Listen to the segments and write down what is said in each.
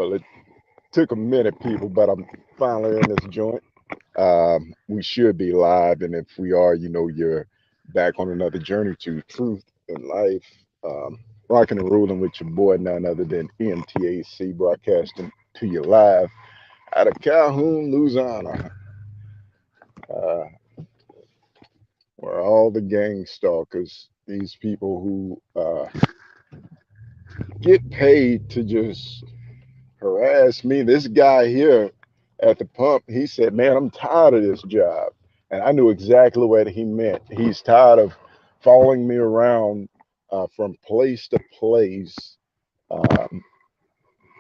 Well, it took a minute, people, but I'm finally in this joint. We should be live, and if we are, you're back on another journey to truth and life. Rocking and rolling with your boy, none other than MTAC, broadcasting to you live out of Calhoun, Louisiana, uh, where all the gang stalkers, these people who get paid to just harass me. This guy here at the pump, he said, "Man, I'm tired of this job." And I knew exactly what he meant. He's tired of following me around from place to place um,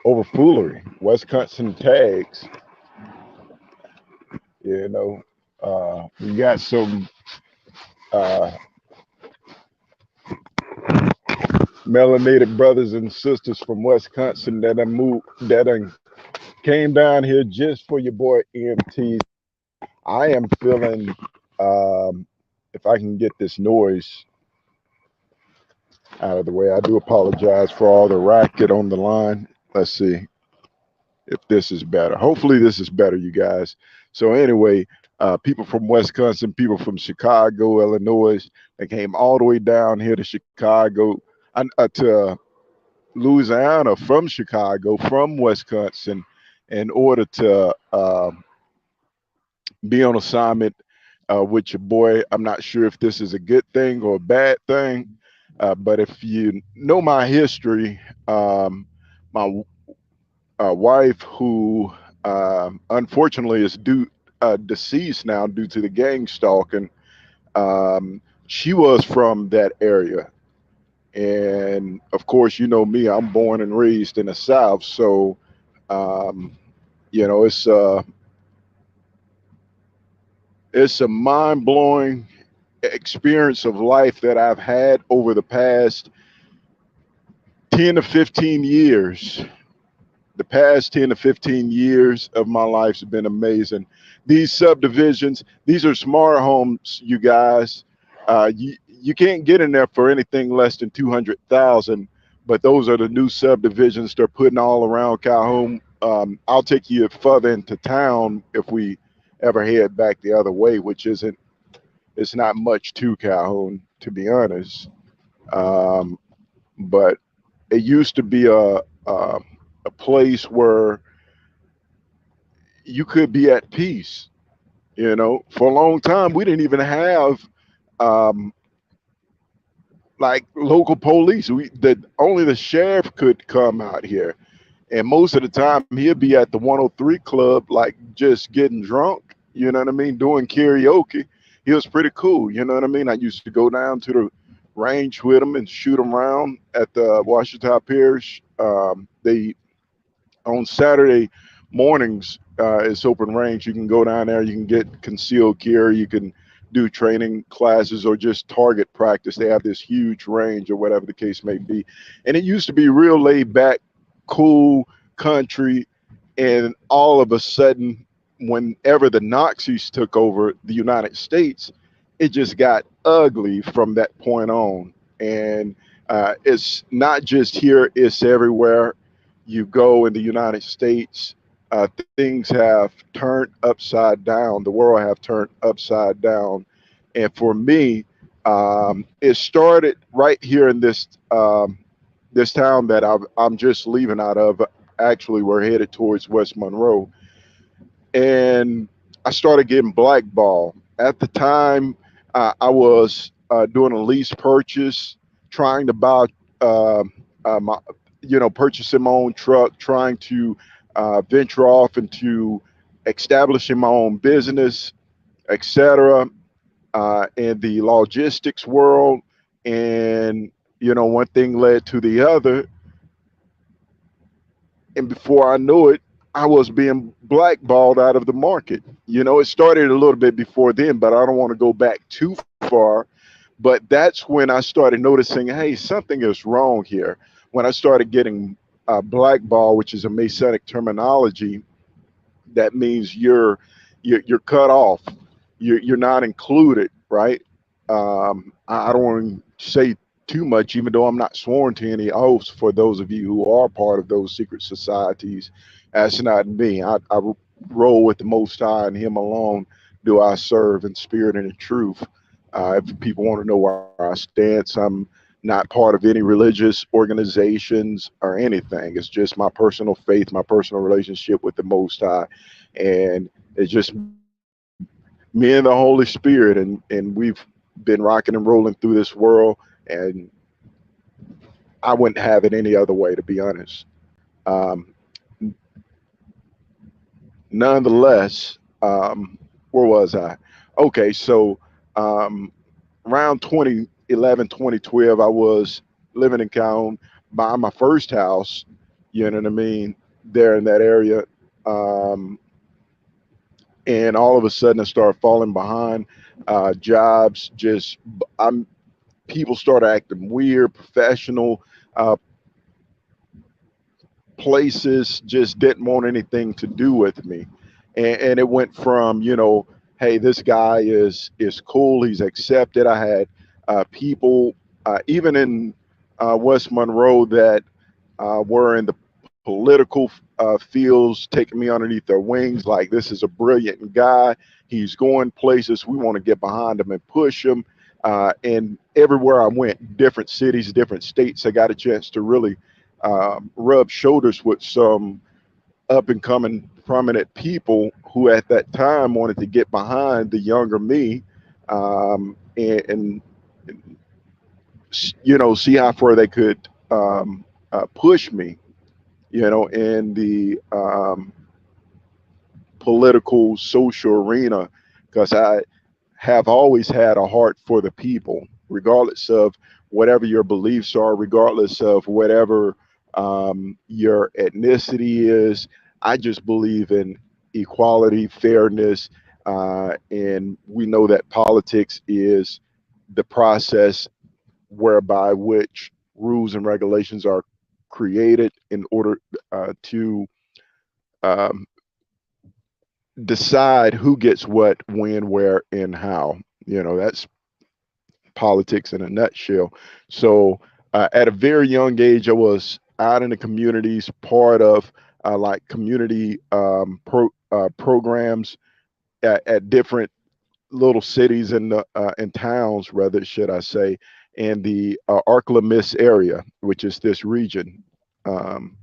over foolery, Wisconsin tags. You know, we got some uh, melanated brothers and sisters from Wisconsin that came down here just for your boy EMT. I am feeling, if I can get this noise out of the way, I do apologize for all the racket on the line. Let's see if this is better. Hopefully, this is better, you guys. So, anyway, people from Wisconsin, people from Chicago, Illinois, they came all the way down here to Chicago, to Louisiana from Chicago, from Wisconsin, in order to be on assignment with your boy. I'm not sure if this is a good thing or a bad thing, but if you know my history, my wife, who unfortunately is deceased now due to the gang stalking, she was from that area. And of course, you know me, I'm born and raised in the South. So, um, you know, it's a mind blowing experience of life that I've had over the past 10 to 15 years. The past 10 to 15 years of my life's been amazing. These subdivisions, these are smart homes, you guys. You can't get in there for anything less than 200,000, but those are the new subdivisions they're putting all around Calhoun. I'll take you further into town if we ever head back the other way, which isn't, it's not much to Calhoun, to be honest. Um, but it used to be a place where you could be at peace. You know, for a long time, we didn't even have um, like local police. Only the sheriff could come out here, and most of the time he'd be at the 103 club, like just getting drunk. You know what I mean? Doing karaoke. He was pretty cool. You know what I mean? I used to go down to the range with him and shoot him around at the Washita Parish. They on Saturday mornings, it's open range. You can go down there. You can get concealed gear. You can do training classes or just target practice. They have this huge range or whatever the case may be. And it used to be real laid back, cool country. And all of a sudden, whenever the Nazis took over the United States, it just got ugly from that point on. And it's not just here, it's everywhere you go in the United States. Things have turned upside down. The world have turned upside down. And for me, it started right here in this town that I'm just leaving out of. Actually, we're headed towards West Monroe, and I started getting blackballed. At the time, I was doing a lease purchase, trying to buy, uh, my, purchasing my own truck, trying to venture off into establishing my own business, etc. In the logistics world, and one thing led to the other, and before I knew it, I was being blackballed out of the market. It started a little bit before then, but I don't want to go back too far. But that's when I started noticing, hey, something is wrong here. When I started getting blackball, which is a Masonic terminology, that means you're cut off. You're not included, right? I don't want to say too much, even though I'm not sworn to any oaths. For those of you who are part of those secret societies, that's not me. I roll with the Most High, and Him alone do I serve in spirit and in truth. If people want to know where I stand, I'm not part of any religious organizations or anything. It's just my personal faith, my personal relationship with the Most High, and it's just me and the Holy Spirit, and we've been rocking and rolling through this world, and I wouldn't have it any other way, to be honest. Um, Nonetheless, where was I? Okay, so um, around 2011, 2012, I was living in Calhoun, buying my first house, you know what I mean, there in that area. Um, and all of a sudden, I started falling behind. Jobs just, I'm people started acting weird. Professional uh, places just didn't want anything to do with me, and it went from, hey, this guy is cool, he's accepted. I had people even in West Monroe that were in the political fields taking me underneath their wings, like, this is a brilliant guy, he's going places, we want to get behind him and push him. And everywhere I went, different cities, different states, I got a chance to really rub shoulders with some up and coming prominent people who at that time wanted to get behind the younger me, and see how far they could push me, in the political social arena, because I have always had a heart for the people, regardless of whatever your beliefs are, regardless of whatever your ethnicity is. I just believe in equality, fairness, and we know that politics is the process whereby which rules and regulations are created in order to um, decide who gets what, when, where, and how. That's politics in a nutshell. So at a very young age, I was out in the communities, part of like community programs at different little cities and towns, rather, should I say, in the Arklamis area, which is this region. Um,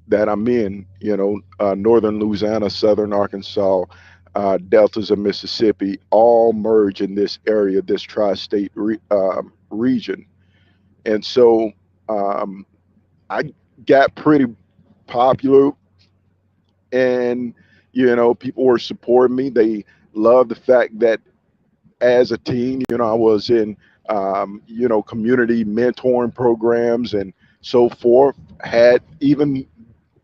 that I'm in, northern Louisiana, southern Arkansas, deltas of Mississippi, all merge in this area, this tri-state region. And so um, I got pretty popular, and people were supporting me. They loved the fact that as a teen, I was in community mentoring programs and so forth. Had even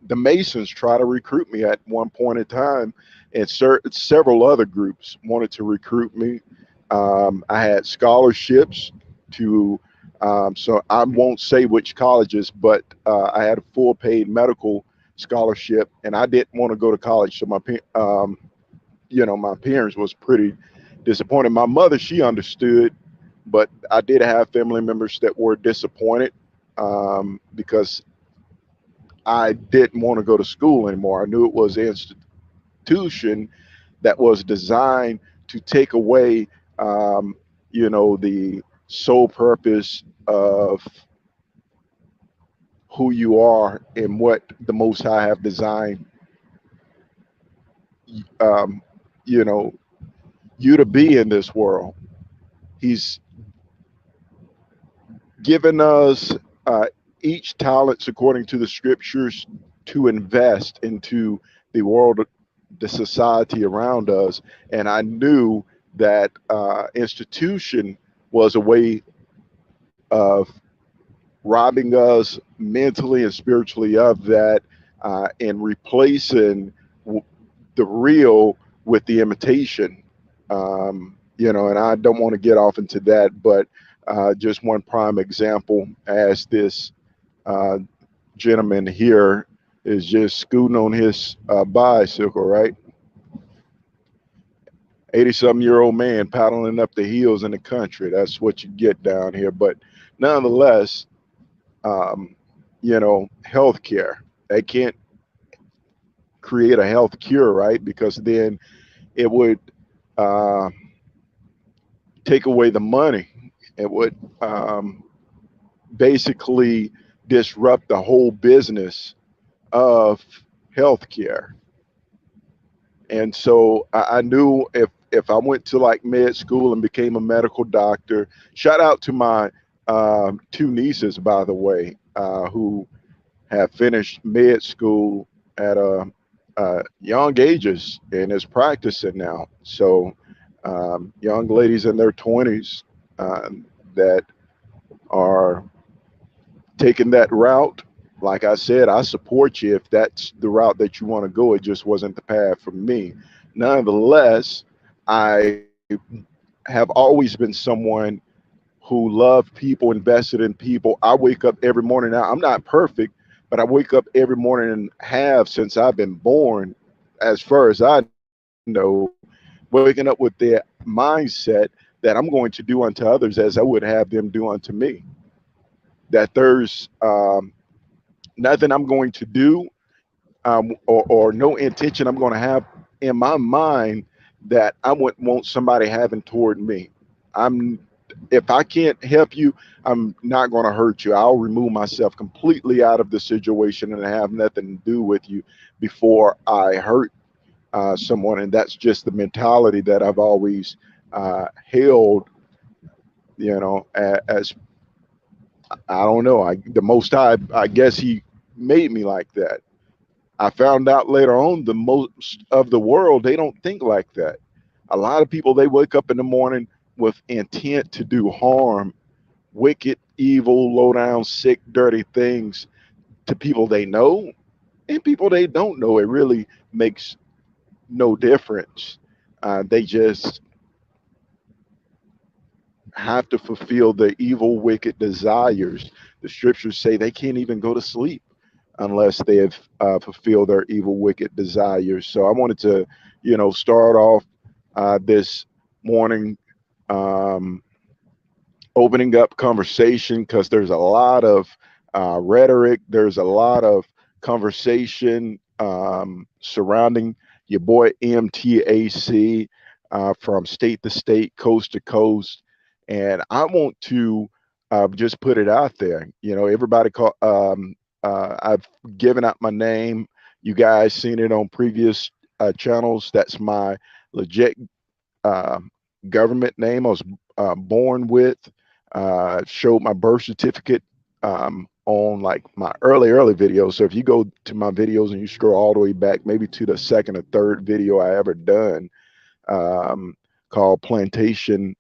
the Masons try to recruit me at one point in time, and several other groups wanted to recruit me. I had scholarships to, so I won't say which colleges, but I had a full paid medical scholarship, and I didn't want to go to college. So my parents was pretty disappointed. My mother, she understood, but I did have family members that were disappointed because I didn't want to go to school anymore. I knew it was an institution that was designed to take away, the sole purpose of who you are and what the Most High have designed, um, you know, you to be in this world. He's given us each talents according to the scriptures to invest into the world, the society around us. And I knew that institution was a way of robbing us mentally and spiritually of that, and replacing the real with the imitation. And I don't want to get off into that, but just one prime example, as this uh, gentleman here is just scooting on his bicycle, right? 80-something-year-old man paddling up the hills in the country. That's what you get down here. But nonetheless, healthcare. They can't create a health cure, right? Because then it would uh, take away the money. It would basically disrupt the whole business of healthcare. And so I knew if I went to like med school and became a medical doctor, shout out to my two nieces, by the way, who have finished med school at young ages and is practicing now. So young ladies in their 20s that are taking that route. Like I said, I support you if that's the route that you want to go. It just wasn't the path for me. Nonetheless, I have always been someone who loved people, invested in people. I wake up every morning. Now, I'm not perfect, but I wake up every morning and have since I've been born, as far as I know, waking up with the mindset that I'm going to do unto others as I would have them do unto me. That there's nothing I'm going to do or no intention I'm going to have in my mind that I wouldn't want somebody having toward me. I'm If I can't help you, I'm not going to hurt you. I'll remove myself completely out of the situation and have nothing to do with you before I hurt someone. And that's just the mentality that I've always held. As I don't know, the Most High, I guess He made me like that. I found out later on the most of the world, they don't think like that. A lot of people, they wake up in the morning with intent to do harm, wicked, evil, low down, sick, dirty things to people they know and people they don't know. It really makes no difference. They just have to fulfill their evil, wicked desires. The scriptures say they can't even go to sleep unless they have fulfilled their evil, wicked desires. So I wanted to, start off this morning um, opening up conversation because there's a lot of rhetoric, there's a lot of conversation surrounding your boy MTAC from state to state, coast to coast. And I want to just put it out there. Everybody call. I've given out my name. You guys seen it on previous channels. That's my legit uh, government name. I was born with. Showed my birth certificate on like my early videos. So if you go to my videos and you scroll all the way back, maybe to the second or third video I ever done, um, called Plantation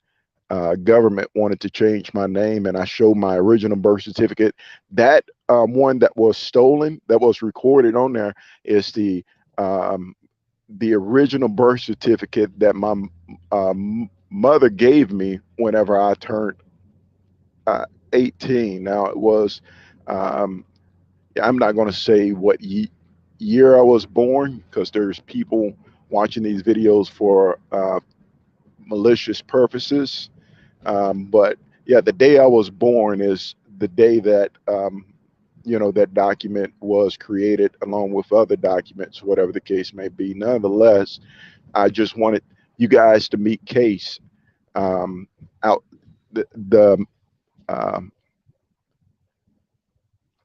Government wanted to change my name, and I showed my original birth certificate. That one that was stolen, that was recorded on there, is um, the original birth certificate that my mother gave me whenever I turned 18. Now it was, um, I'm not going to say what year I was born because there's people watching these videos for malicious purposes. But yeah, the day I was born is the day that that document was created, along with other documents, whatever the case may be. Nonetheless, I just wanted you guys to meet Case out the um,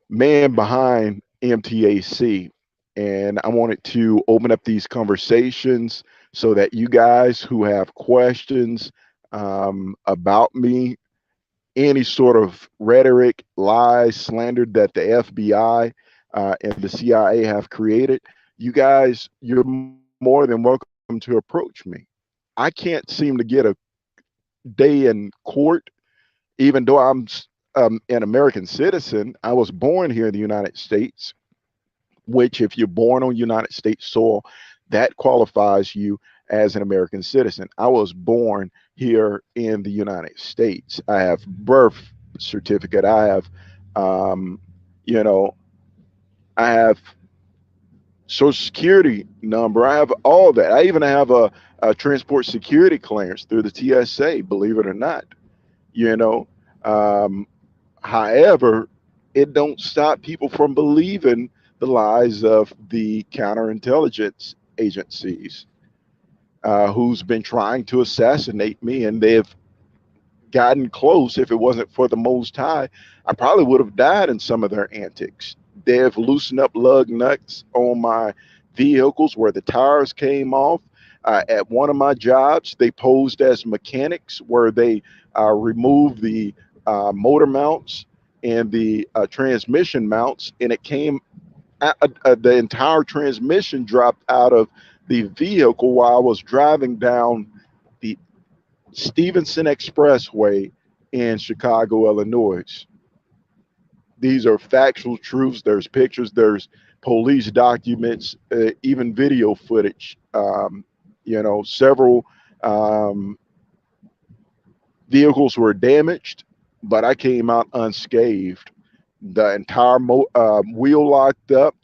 man behind MTAC. And I wanted to open up these conversations so that you guys who have questions about me, any sort of rhetoric, lies, slander that the FBI and the CIA have created, you guys, you're more than welcome to approach me. I can't seem to get a day in court, even though I'm an American citizen. I was born here in the United States, which, if you're born on United States soil, that qualifies you as an American citizen. I was born here in the United States. I have birth certificate. Um, you know, I have social security number. I have all that. I even have a transport security clearance through the TSA, believe it or not. You know, um, however, it don't stop people from believing the lies of the counterintelligence agencies, who's been trying to assassinate me, and they've gotten close. If it wasn't for the Most High, I probably would have died in some of their antics. They've loosened up lug nuts on my vehicles where the tires came off. At one of my jobs, they posed as mechanics where they removed the motor mounts and the transmission mounts, and it came, the entire transmission dropped out of the vehicle while I was driving down the Stevenson Expressway in Chicago, Illinois. These are factual truths. There's pictures, there's police documents, even video footage. Several um, vehicles were damaged, but I came out unscathed. The entire wheel locked up.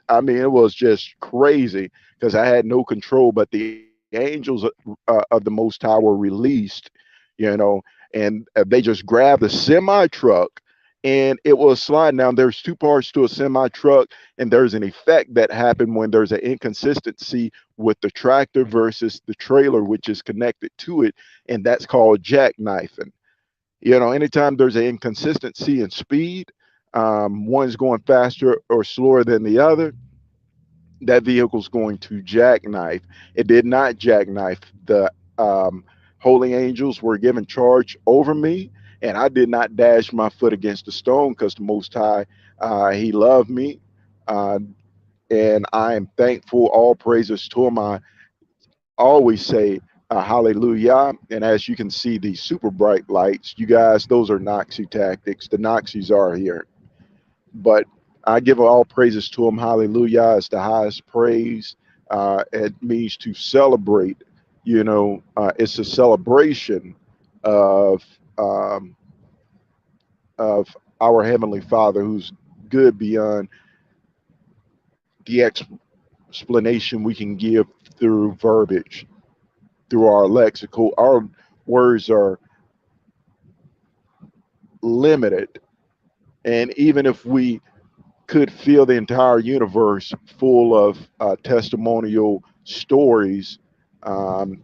I mean, it was just crazy because I had no control. But the angels of the Most High were released, you know, and they just grabbed the semi truck, and it was sliding down. There's two parts to a semi truck, and there's an effect that happened when there's an inconsistency with the tractor versus the trailer, which is connected to it, and that's called jackknifing. Anytime there's an inconsistency in speed, one's going faster or slower than the other, that vehicle's going to jackknife. It did not jackknife. The holy angels were given charge over me, and I did not dash my foot against a stone because the Most High, He loved me, uh, and I am thankful. All praises to Him. I always say hallelujah. And as you can see, these super bright lights, you guys, those are Nazi tactics. The Nazis are here. But I give all praises to him. Hallelujah is the highest praise. It means to celebrate. It's a celebration of um, of our heavenly Father, who's good beyond the explanation we can give through verbiage, through our lexical. Our words are limited, and even if we could fill the entire universe full of testimonial stories,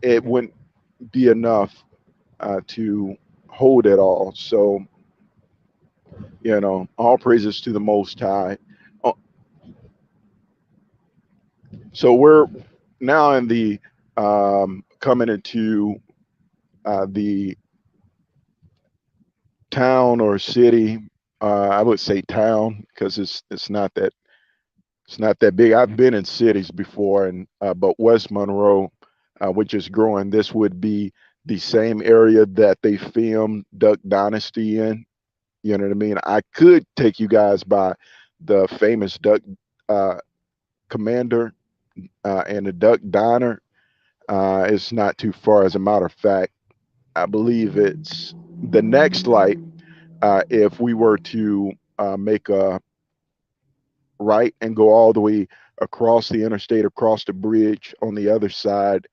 it wouldn't be enough to hold it all. So, all praises to the Most High. Uh, So we're now in the coming into the town or city. I would say town because it's not that big. I've been in cities before, and but West Monroe, which is growing, this would be the same area that they filmed Duck Dynasty in. You know what I mean? I could take you guys by the famous Duck uh, Commander and the Duck Diner. It's not too far. As a matter of fact, I believe it's the next light. If we were to make a right and go all the way across the interstate, across the bridge on the other side.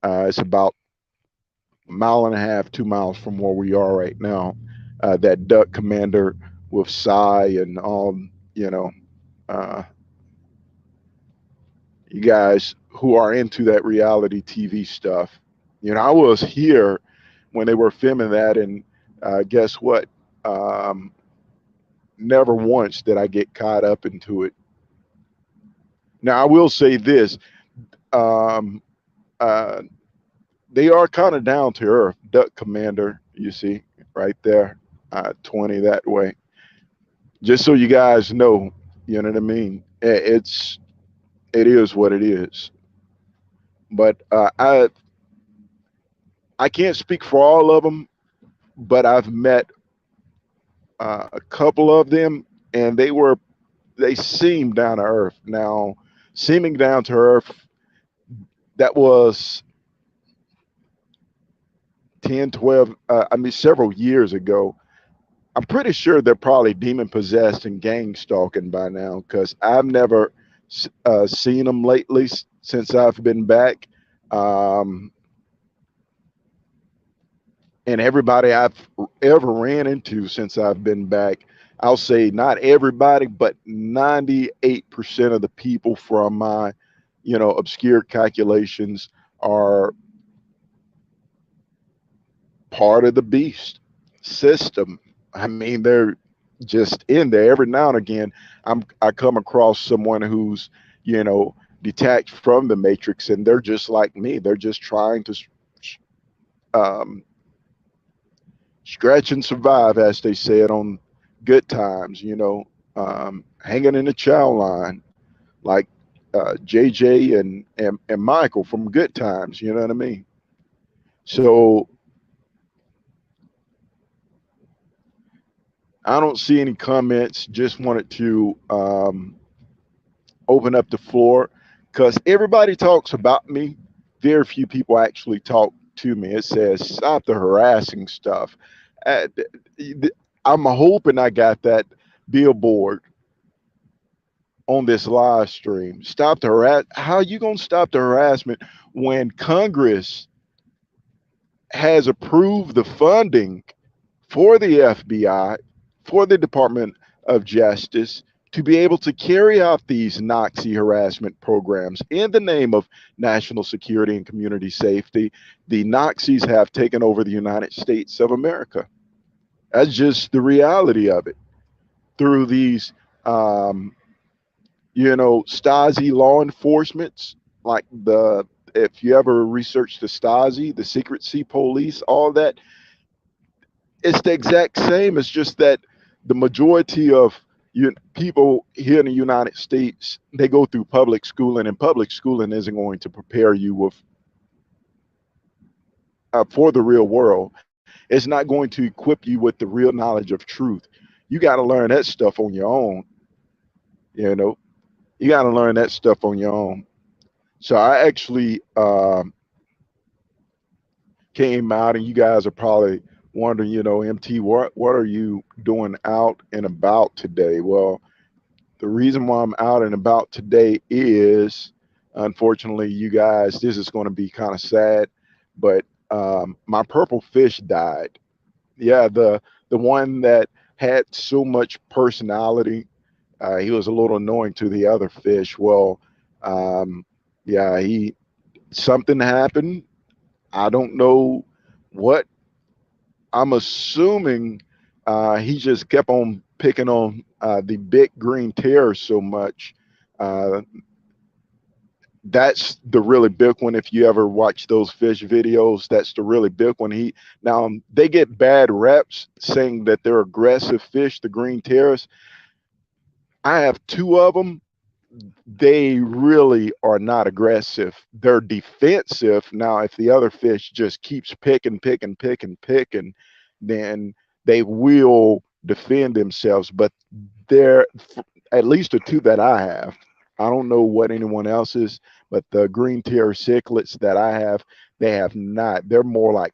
It's about a mile and a half, 2 miles from where we are right now. That Duck Commander with Psy and all, you know, uh, you guys who are into that reality TV stuff. I was here when they were filming that, and guess what? Um, Never once did I get caught up into it. Now, I will say this. Um, uh, they are kind of down to earth. Duck Commander, you see, right there, 20 that way. Just so you guys know, you know what I mean. It is what it is. But I can't speak for all of them, but I've met a couple of them, and they seem down to earth. Now, seeming down to earth, that was 10, 12. I mean, several years ago. I'm pretty sure they're probably demon possessed and gang stalking by now because I've never seen them lately since I've been back. Um, and everybody I've ever ran into since I've been back, I'll say not everybody, but 98% of the people from my, obscure calculations are part of the beast system. I mean, they're just in there. Every now and again, I come across someone who's, detached from the matrix, and they're just like me. They're just trying to um, scratch and survive, as they said on Good Times. Hanging in the chow line, like JJ and Michael from Good Times. You know what I mean? So I don't see any comments. Just wanted to open up the floor because everybody talks about me. Very few people actually talk to me. It says, stop the harassing stuff. Uh, I'm hoping I got that billboard on this live stream. Stop the harass. How are you going to stop the harassment when Congress has approved the funding for the FBI, for the Department of Justice to be able to carry out these Nazi harassment programs in the name of national security and community safety? The Nazis have taken over the United States of America. That's just the reality of it. Through these, Stasi law enforcements, like if you ever research the Stasi, the secret sea police, all that, it's the exact same. It's just that the majority of people here in the United States, they go through public schooling, and public schooling isn't going to prepare you with for the real world. It's not going to equip you with the real knowledge of truth. You got to learn that stuff on your own. You know, you got to learn that stuff on your own. So I actually came out, and you guys are probably wondering, MT, what are you doing out and about today? Well, the reason why I'm out and about today is, unfortunately, you guys, this is going to be kind of sad, but my purple fish died. Yeah, the one that had so much personality. He was a little annoying to the other fish. Well, um, yeah, he something happened. I don't know what. I'm assuming he just kept on picking on the big green terror so much. Uh, that's the really big one. If you ever watch those fish videos, that's the really big one. They get bad reps saying that they're aggressive fish, the green terrors. I have two of them. They really are not aggressive. They're defensive. Now, if the other fish just keeps picking, then they will defend themselves. But they're at least the two that I have. I don't know what anyone else is, but the green tier cichlids that I have, they have not. They're more like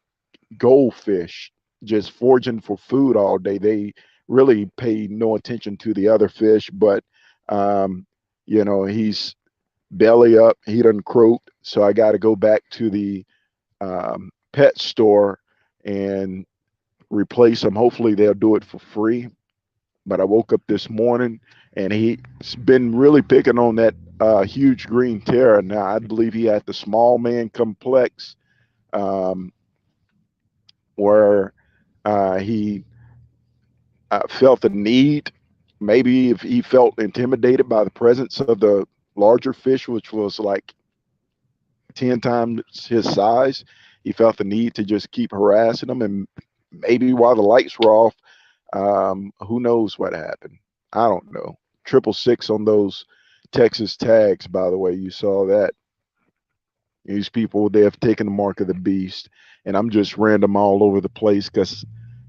goldfish, just foraging for food all day. They really pay no attention to the other fish, but um, he's belly up. He done croaked, so I got to go back to the pet store and replace him. Hopefully, they'll do it for free. But I woke up this morning and he's been really picking on that huge green terror. Now, I believe he had the small man complex, um, where he felt the need. Maybe if he felt intimidated by the presence of the larger fish, which was like 10 times his size, he felt the need to just keep harassing them. And maybe while the lights were off, who knows what happened? I don't know. 666 on those Texas tags, by the way. You saw that. These people, they have taken the mark of the beast. And I'm just random all over the place because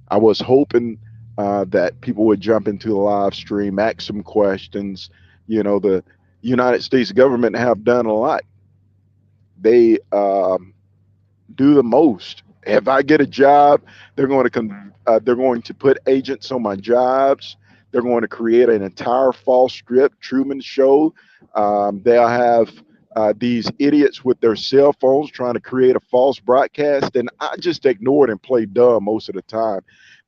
I was hoping that people would jump into the live stream, ask some questions. The United States government have done a lot. They do the most. If I get a job, they're going to put agents on my jobs. They're going to create an entire false strip Truman Show. They'll have these idiots with their cell phones trying to create a false broadcast, and I just ignore it and play dumb most of the time.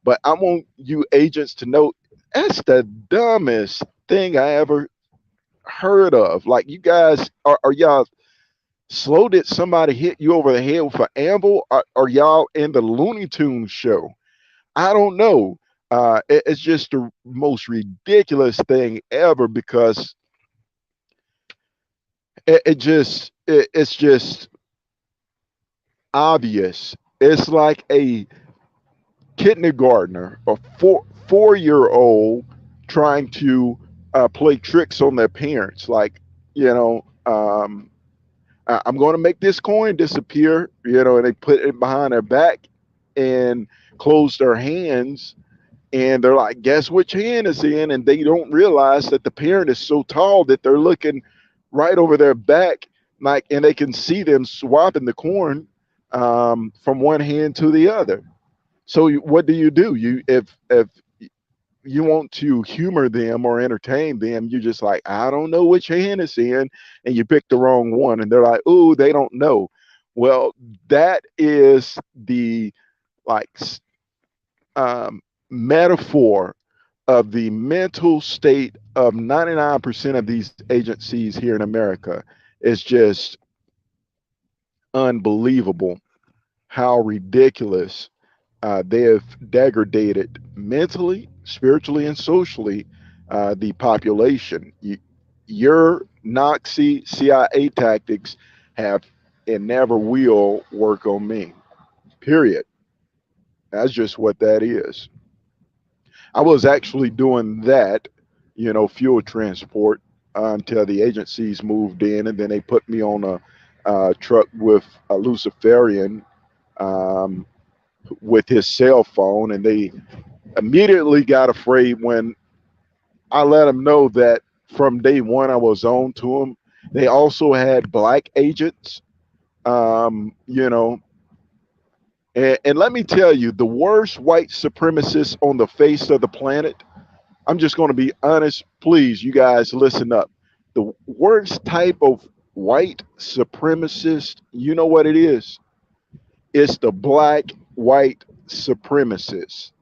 But I want you agents to know that's the dumbest thing I ever heard of. Like, you guys are y'all slow? Did somebody hit you over the head with an anvil? Are y'all in the Looney Tunes show? I don't know. It's just the most ridiculous thing ever because it's just obvious. It's like a kindergartner, a four-year old trying to play tricks on their parents. Like, you know, I'm going to make this coin disappear, you know, and they put it behind their back and close their hands. And they're like, guess which hand is in? And they don't realize that the parent is so tall that they're looking right over their back, like, and they can see them swapping the coin from one hand to the other. So what do? You if you want to humor them or entertain them, you just like, I don't know which hand it's in, and you pick the wrong one, and they're like, oh, they don't know. Well, that is the like metaphor of the mental state of 99% of these agencies here in America. Is just unbelievable how ridiculous they have degraded mentally, spiritually, and socially the population. Your Nazi CIA tactics have and never will work on me. Period. That's just what that is. I was actually doing that, you know, fuel transport until the agencies moved in, and then they put me on a truck with a Luciferian um, with his cell phone, and they immediately got afraid when I let them know that from day one I was on to them. They also had black agents, you know, and let me tell you, the worst white supremacists on the face of the planet. I'm just going to be honest. Please, you guys, listen up. The worst type of white supremacist, you know what it is? It's the black white supremacist.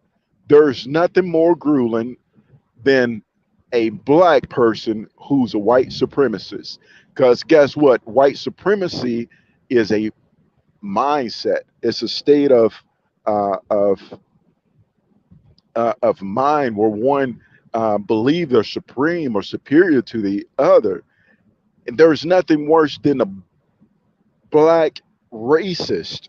There's nothing more grueling than a black person who's a white supremacist. Because guess what? White supremacy is a mindset. It's a state uh, of of mind where one believe they're supreme or superior to the other. And there's nothing worse than a black racist,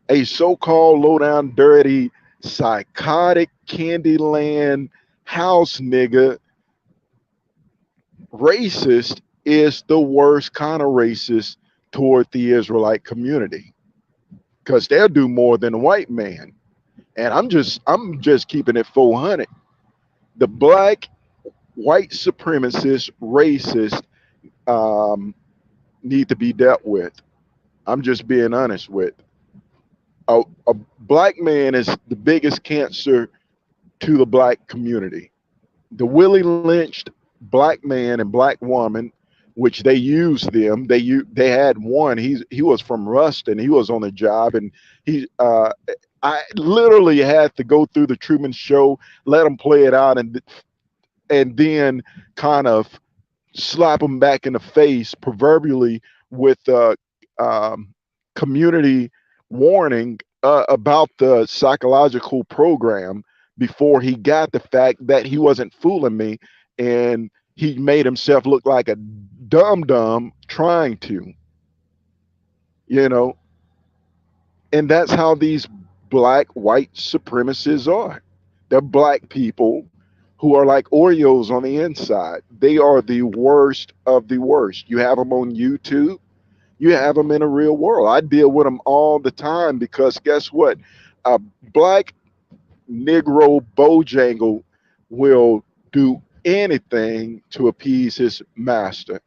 a so-called low down dirty psychotic Candyland house nigga. Racist is the worst kind of racist toward the Israelite community because they'll do more than a white man. And I'm just keeping it 400. The black white supremacist racist um, need to be dealt with. I'm just being honest with. A black man is the biggest cancer to the black community. The Willie lynched black man and black woman, which they used them. They had one. He was from Ruston. He was on the job, and he I literally had to go through the Truman Show, let him play it out, and then kind of slap him back in the face, proverbially, with um, community warning about the psychological program before he got the fact that he wasn't fooling me, and he made himself look like a dumb trying to, you know. And that's how these black white supremacists are. They're black people who are like Oreos on the inside. They are the worst of the worst. You have them on YouTube, you have them in the real world. I deal with them all the time because guess what? A black Negro Bojangle will do anything to appease his master.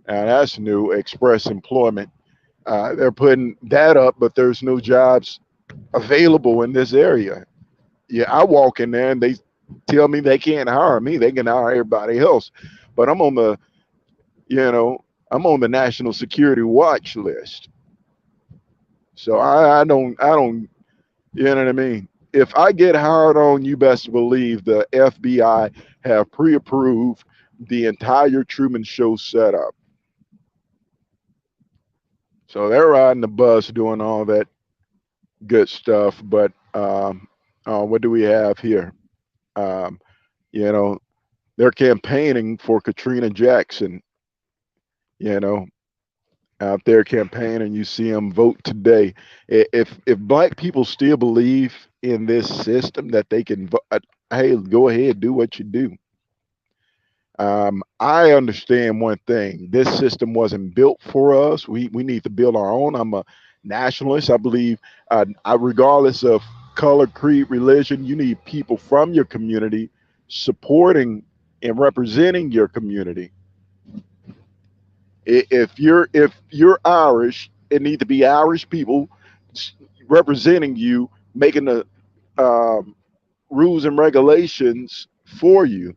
Now that's new. Express employment. They're putting that up, but there's no jobs available in this area. Yeah, I walk in there and tell me they can't hire me, they can hire everybody else. But I'm on the, you know, I'm on the national security watch list. So I don't, you know what I mean? If I get hired on, you best believe the FBI have pre-approved the entire Truman Show setup. So they're riding the bus doing all that good stuff. But what do we have here? Um, you know, they're campaigning for Katrina Jackson, you know, out there campaigning. You see them vote today. If black people still believe in this system that they can, hey, go ahead, do what you do. I understand one thing. This system wasn't built for us. We need to build our own. I'm a nationalist. I believe, regardless of color, creed, religion, you need people from your community supporting and representing your community. If you're Irish, it need to be Irish people representing you, making the um, rules and regulations for you.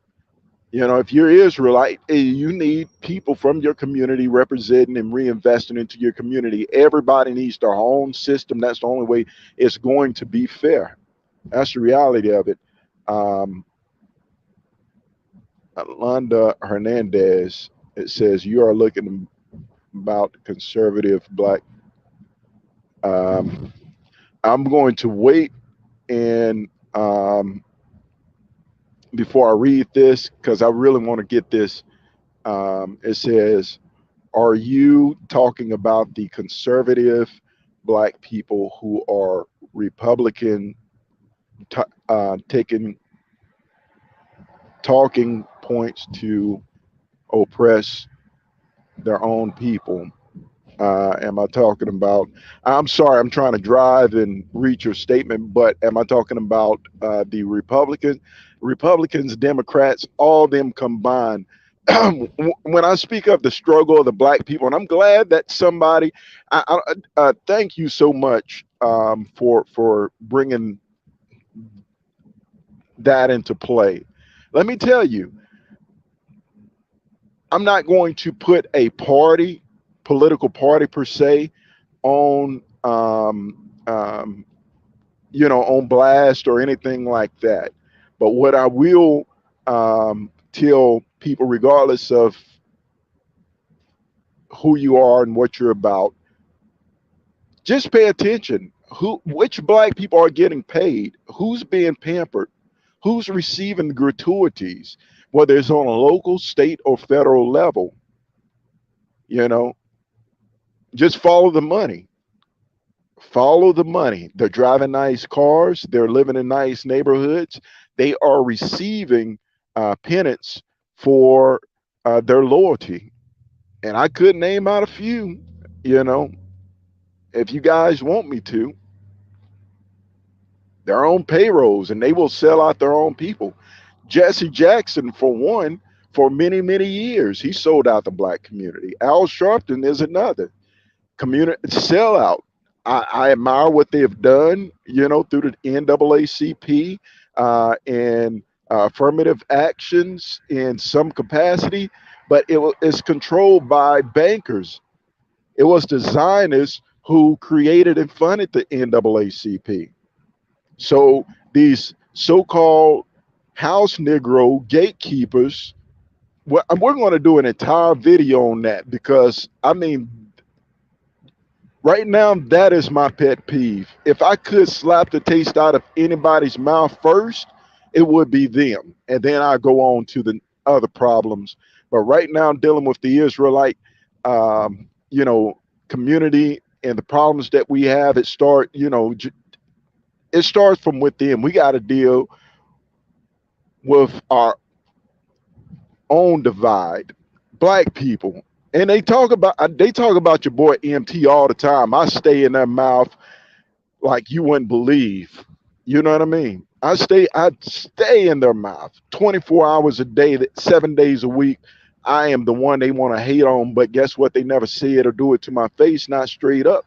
You know, if you're Israelite, you need people from your community representing and reinvesting into your community. Everybody needs their own system. That's the only way it's going to be fair. That's the reality of it. Um, Londa Hernandez, it says, you are looking about conservative black. Um, I'm going to wait and before I read this, because I really want to get this. It says, are you talking about the conservative black people who are Republican, taking talking points to oppress their own people? Am I talking about? I'm sorry, I'm trying to drive and read your statement, but am I talking about the Republicans, Democrats, all them combined? When I speak of the struggle of the black people, and I'm glad that somebody, thank you so much for bringing that into play. Let me tell you, I'm not going to put a party, political party per se, on on blast or anything like that. But what I will tell people, regardless of who you are and what you're about, just pay attention. Which black people are getting paid? Who's being pampered? Who's receiving gratuities, whether it's on a local, state, or federal level? You know, just follow the money. Follow the money. They're driving nice cars. They're living in nice neighborhoods. They are receiving penance for their loyalty. And I could name out a few, you know, if you guys want me to, their own payrolls, and they will sell out their own people. Jesse Jackson, for one, for many, many years, he sold out the black community. Al Sharpton is another community sellout. I admire what they have done, you know, through the NAACP and affirmative actions in some capacity, but it's controlled by bankers. It was the Zionists who created and funded the NAACP. So these so-called house Negro gatekeepers, well, we're going to do an entire video on that because, I mean, right now, that is my pet peeve. If I could slap the taste out of anybody's mouth first, it would be them. And then I go on to the other problems. But right now, I'm dealing with the Israelite, you know, community and the problems that we have. It starts from within. We got to deal with our own divide. Black people. And they talk about your boy MT all the time. I stay in their mouth like you wouldn't believe. You know what I mean? I stay in their mouth 24 hours a day, 7 days a week. I am the one they want to hate on, but guess what? They never say it or do it to my face, not straight up.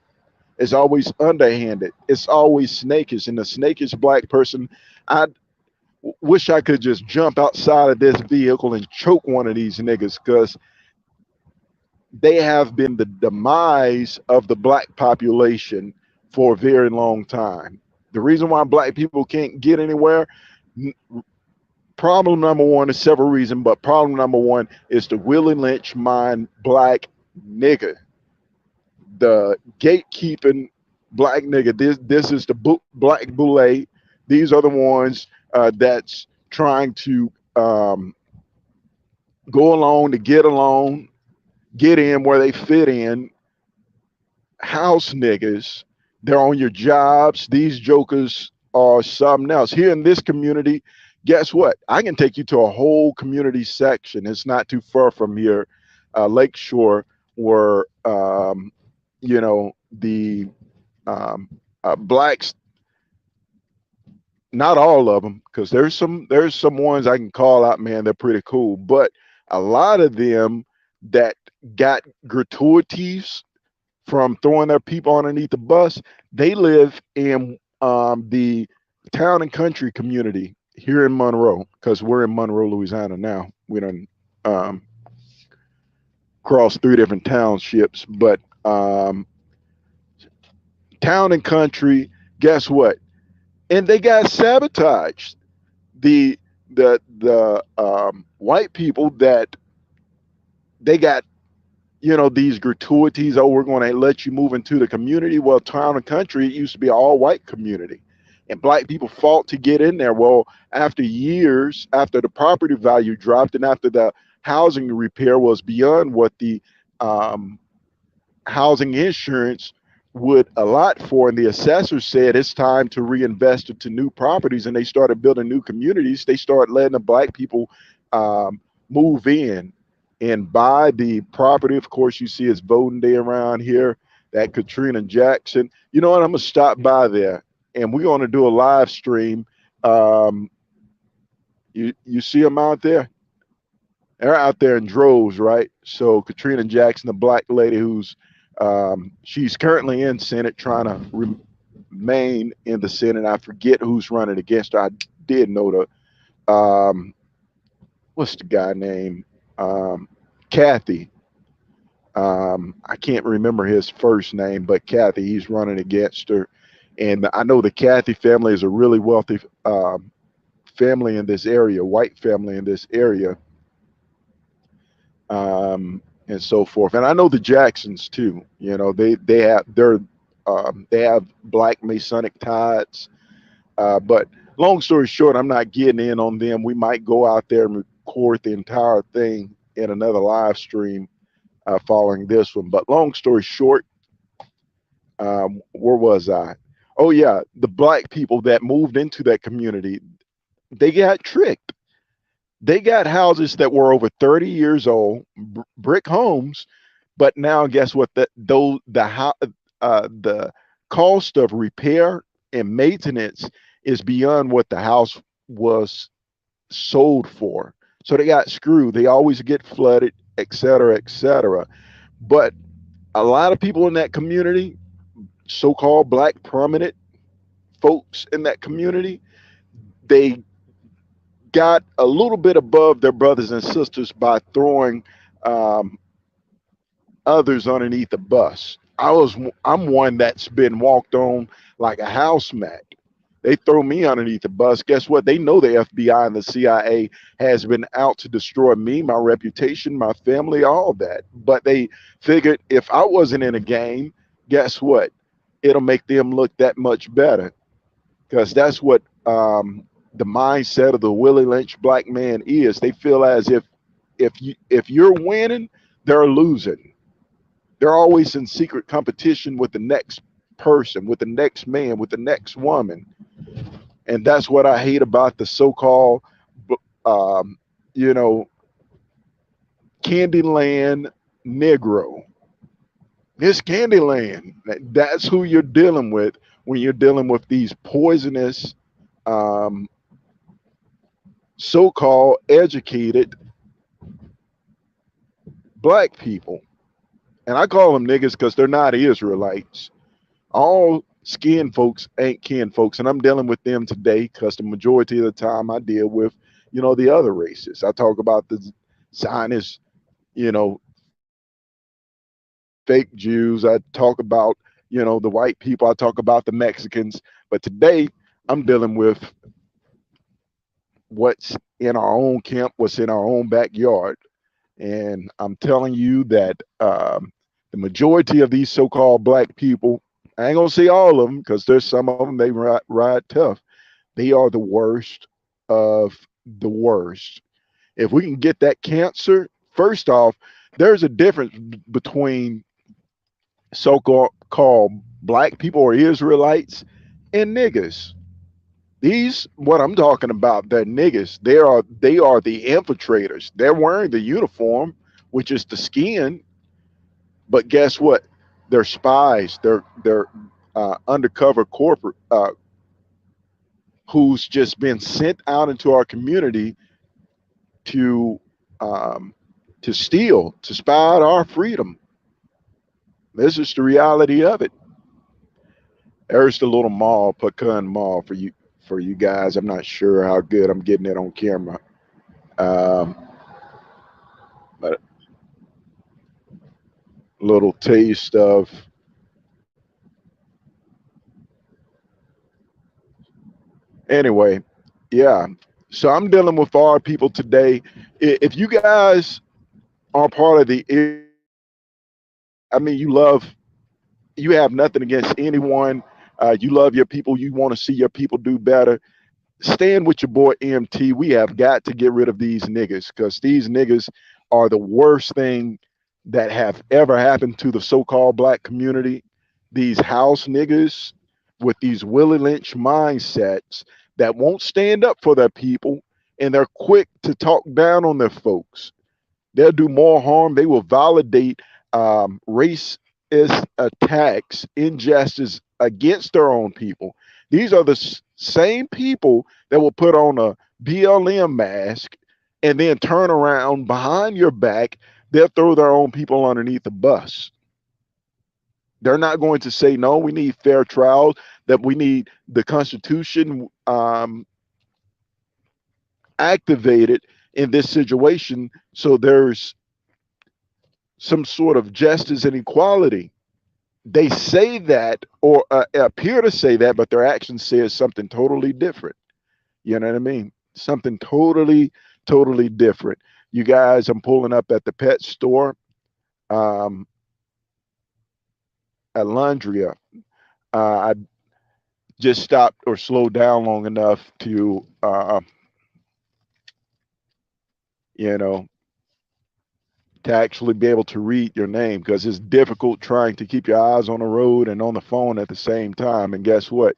It's always underhanded. It's always snakish. And the snakish black person, I Wish I could just jump outside of this vehicle and choke one of these niggas, because they have been the demise of the black population for a very long time. The reason why black people can't get anywhere, problem number one is several reasons, but problem number one is the Willie Lynch mind black nigga, the gatekeeping black nigga. This is the black boule. These are the ones that's trying to go along to get along, get in where they fit in. House niggas, they're on your jobs. These jokers are something else. Here in this community, guess what? I can take you to a whole community section. It's not too far from here, Lakeshore, where you know the blacks, not all of them, because there's some ones I can call out, man, they're pretty cool, but a lot of them that got gratuities from throwing their people underneath the bus, they live in the town and country community here in Monroe, because we're in Monroe, Louisiana now. We done um, crossed 3 different townships, but town and country, guess what? And they got sabotaged. The white people that they got, these gratuities. Oh, we're going to let you move into the community. Well, town and country, it used to be an all white community, and black people fought to get in there. Well, after years, after the property value dropped, and after the housing repair was beyond what the um, housing insurance would allot for, and the assessor said it's time to reinvest into new properties, and they started building new communities. They started letting the black people um, move in and buy the property. Of course, you see it's voting day around here, that Katrina Jackson. You know what? I'm gonna stop by there, and we're gonna do a live stream. um, you see them out there? They're out there in droves, right? So Katrina Jackson, the black lady who's she's currently in Senate, trying to remain in the Senate. I forget who's running against her. I did know the what's the guy name? Kathy. I can't remember his first name, but Kathy. He's running against her, and I know the Kathy family is a really wealthy family in this area, white family in this area, and so forth. And I know the Jacksons too. They have black Masonic ties. But long story short, I'm not getting in on them. We might go out there and record the entire thing in another live stream following this one. But long story short, where was I? Oh yeah, the black people that moved into that community, they got tricked. They got houses that were over 30 years old, brick homes, but now guess what? The cost of repair and maintenance is beyond what the house was sold for. So they got screwed. They always get flooded, et cetera, et cetera. But a lot of people in that community, so-called black prominent folks in that community, they got a little bit above their brothers and sisters by throwing um, others underneath the bus. I'm one that's been walked on like a house mat. They throw me underneath the bus. Guess what? They know the FBI and the CIA has been out to destroy me, my reputation, my family, all that. But they figured if I wasn't in a game, guess what? It'll make them look that much better, because that's what the mindset of the Willie Lynch black man is. They feel as if you're winning, they're losing. They're always in secret competition with the next person, with the next man, with the next woman. And that's what I hate about the so-called, um, you know, Candyland Negro. It's Candyland. That's who you're dealing with when you're dealing with these poisonous, um, so-called educated black people. And I call them niggas because they're not Israelites. All skin folks ain't kin folks, and I'm dealing with them today because the majority of the time I deal with, the other races. I talk about the Zionists, you know, fake Jews. I talk about, the white people. I talk about the Mexicans. But today I'm dealing with what's in our own camp, what's in our own backyard. And I'm telling you that the majority of these so-called black people, I ain't gonna say all of them because there's some of them they ride tough. They are the worst of the worst. If we can get that cancer, first off, there's a difference between so-called black people or Israelites and niggas. These, what I'm talking about, they're niggas. They are the infiltrators. They're wearing the uniform, which is the skin, but guess what? They're spies. They're undercover corporate who's just been sent out into our community to um, to steal, to spy out our freedom. This is the reality of it. There's the little mall, pecan mall for you guys. I'm not sure how good I'm getting it on camera. Um, but a little taste of anyway. Yeah. So I'm dealing with our people today. If you guys are part of I mean, you have nothing against anyone. You love your people. You want to see your people do better. Stand with your boy MT. We have got to get rid of these niggas because these niggas are the worst thing that have ever happened to the so-called black community. These house niggas with these Willie Lynch mindsets that won't stand up for their people and they're quick to talk down on their folks. They'll do more harm. They will validate racist attacks, injustice against their own people. These are the same people that will put on a BLM mask and then turn around behind your back. They'll throw their own people underneath the bus. They're not going to say, no, we need fair trials, that we need the Constitution activated in this situation so there's some sort of justice and equality. They say that or appear to say that, but their actions says something totally different. You know what I mean? Something totally, totally different. You guys, I'm pulling up at the pet store um, at Landria. I just stopped or slowed down long enough to, you know, to actually be able to read your name because it's difficult trying to keep your eyes on the road and on the phone at the same time. And guess what?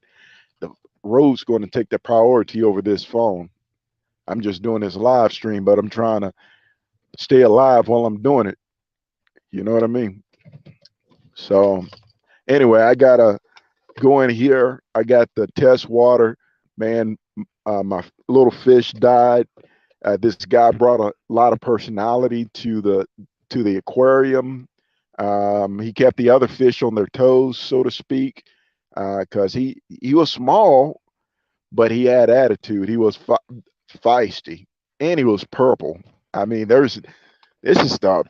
The road's going to take the priority over this phone. I'm just doing this live stream, but I'm trying to stay alive while I'm doing it. You know what I mean? So anyway, I gotta go in here. I got the test water. Man, my little fish died. This guy brought a lot of personality to the aquarium. He kept the other fish on their toes, so to speak, because he was small, but he had attitude. He was feisty, and he was purple. I mean, this is the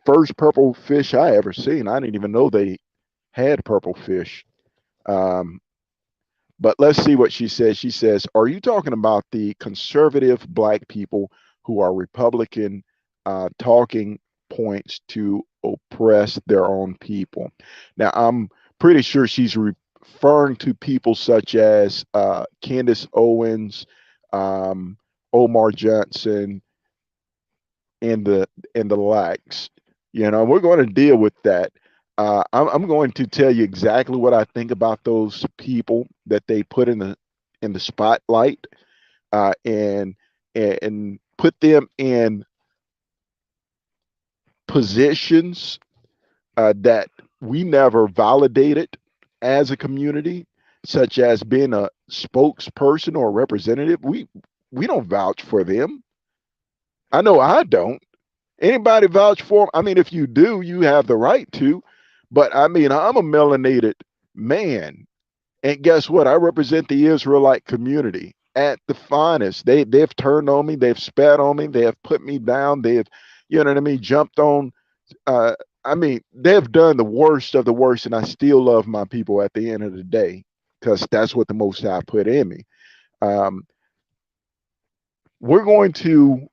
first purple fish I ever seen. I didn't even know they had purple fish. Um, but let's see what she says. She says, "Are you talking about the conservative black people who are Republican talking points to oppress their own people?" Now, I'm pretty sure she's referring to people such as Candace Owens, um, Omar Johnson, and the likes. We're going to deal with that. I'm going to tell you exactly what I think about those people that they put in the spotlight, and put them in positions that we never validated as a community, such as being a spokesperson or a representative. We don't vouch for them. I know I don't. Anybody vouch for them? I mean, if you do, you have the right to. But I mean, I'm a melanated man. And guess what? I represent the Israelite community at the finest. They've turned on me, they've spat on me, they have put me down, they've, you know what I mean, jumped on. Uh, I mean, they've done the worst of the worst, and I still love my people at the end of the day because that's what the Most High put in me. Um, we're going to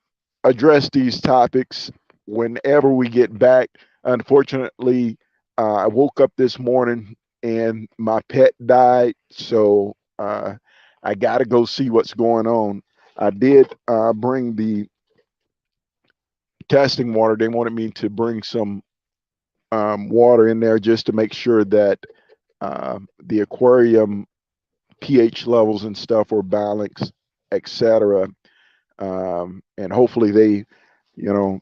address these topics whenever we get back. Unfortunately, I woke up this morning and my pet died, so I got to go see what's going on. I did bring the testing water. They wanted me to bring some water in there just to make sure that the aquarium pH levels and stuff were balanced, etc. And hopefully they, you know,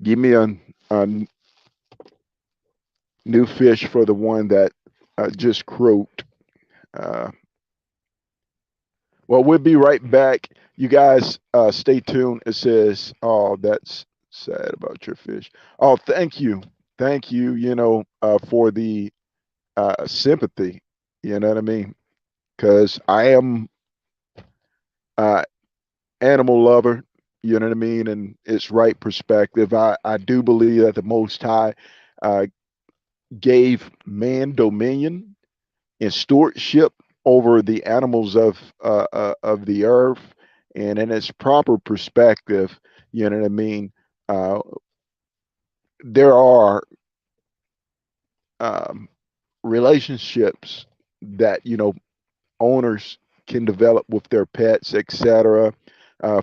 give me a new fish for the one that just croaked. Uh, well, we'll be right back. You guys stay tuned. It says, oh, that's sad about your fish. Oh, thank you. Thank you, for the sympathy. You know what I mean? Because I am uh, animal lover. You know what I mean? And it's right perspective. I do believe that the Most High uh, gave man dominion and stewardship over the animals of the earth, and in its proper perspective, you know what I mean. Uh, there are um, relationships that owners can develop with their pets, etc.,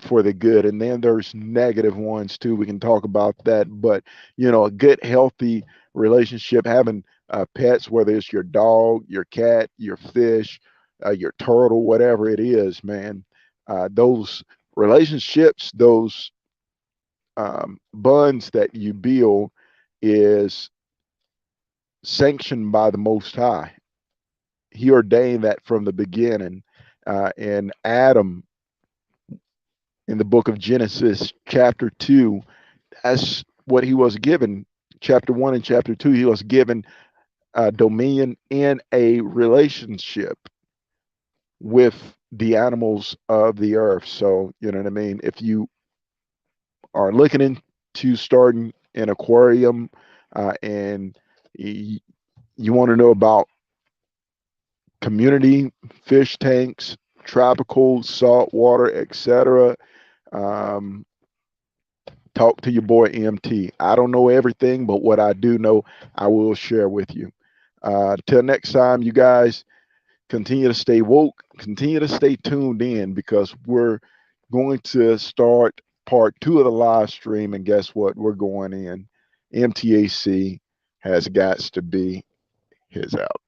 for the good. And then there's negative ones too. We can talk about that. But a good, healthy relationship, having pets, whether it's your dog, your cat, your fish, your turtle, whatever it is, man. Those relationships, those bonds that you build, is sanctioned by the Most High. He ordained that from the beginning. And Adam, in the book of Genesis, chapter 2, that's what he was given. Chapter 1 and chapter 2, he was given dominion in a relationship with the animals of the earth. So, you know what I mean? If you are looking into starting an aquarium and you want to know about community fish tanks, tropical, saltwater, etc., um, talk to your boy MT. I don't know everything, but what I do know, I will share with you. Till next time, you guys continue to stay woke, continue to stay tuned in because we're going to start part 2 of the live stream. And guess what? We're going in. MTAC has got to be his out.